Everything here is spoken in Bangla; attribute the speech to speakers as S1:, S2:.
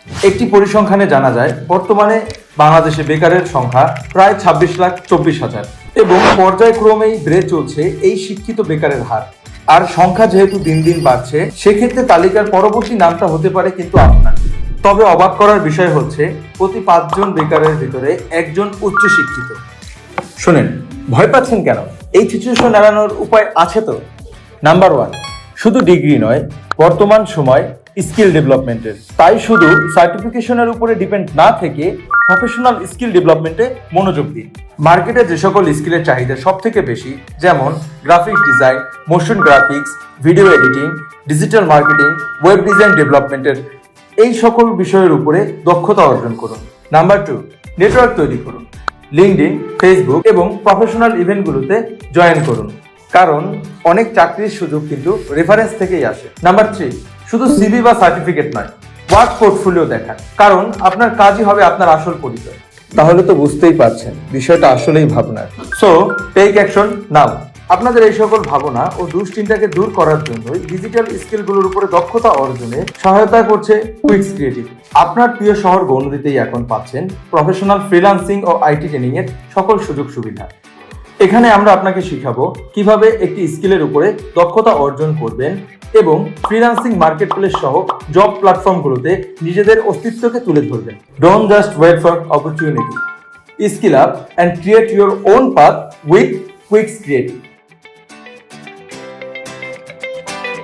S1: একটি পরিসংখ্যানে জানা যায় বর্তমানে বাংলাদেশে বেকারের সংখ্যা প্রায় 26,24,000 এবং পর্যায়ক্রমেই বেড়ে চলছে এই শিক্ষিত বেকারের হার। আর সংখ্যা যেহেতু দিন দিন বাড়ছে, সেক্ষেত্রে তালিকার পরবর্তী নামটা হতে পারে কিন্তু আপনার। তবে অবাক করার বিষয় হচ্ছে প্রতি 5 জন বেকারের ভিতরে একজন উচ্চশিক্ষিত। শুনেন, ভয় পাচ্ছেন কেন? এই সিচুয়েশন এড়ানোর উপায় আছে তো। নাম্বার 1, শুধু ডিগ্রি নয়, বর্তমান সময় স্কিল ডেভেলপমেন্টের। তাই শুধু সার্টিফিকেশনের উপরে ডিপেন্ড না থেকে প্রফেশনাল স্কিল ডেভেলপমেন্টে মনোযোগ দিন। মার্কেটে যে সকল স্কিলের চাহিদা সব থেকে বেশি, যেমন graphics design, motion graphics, video editing, digital marketing, web design ডেভেলপমেন্টের, এই সকল বিষয়ের উপরে দক্ষতা অর্জন করুন। নাম্বার 2, নেটওয়ার্ক তৈরি করুন। লিঙ্কডইন, ফেসবুক এবং প্রফেশনাল ইভেন্টগুলোতে জয়েন করুন, কারণ অনেক চাকরির সুযোগ কিন্তু রেফারেন্স থেকেই আসে। নাম্বার 3, শুধু সিভি বা সার্টিফিকেট নয়, ওয়ার্ক পোর্টফোলিও দেখান, কারণ আপনার কাজই হবে আপনার আসল পরিচয়। তাহলে তো বুঝতেই পারছেন বিষয়টা আসলেই ভাবনার। সো টেক অ্যাকশন নাও। আপনাদের এই সকল ভাবনা ও দুশ্চিন্তাকে দূর করার জন্যই ডিজিটাল স্কিলগুলোর উপরে দক্ষতা অর্জনে সহায়তা করছে কুইক্স ক্রিয়েটিভ। আপনার প্রিয় শহর গৌনদীতেই এখন পাচ্ছেন প্রফেশনাল ফ্রিল্যান্সিং ও আইটি ট্রেনিং এর সকল সুযোগ সুবিধা। এখানে আমরা আপনাকে শিখাবো কিভাবে একটি স্কিলের উপরে দক্ষতা অর্জন করবেন এবং ফ্রিল্যান্সিং মার্কেটপ্লেস সহ জব প্ল্যাটফর্মগুলোতে নিজেদের অস্তিত্বকে তুলে ধরবেন। Don't just wait for opportunity, skill up and create your own path with Quix creative.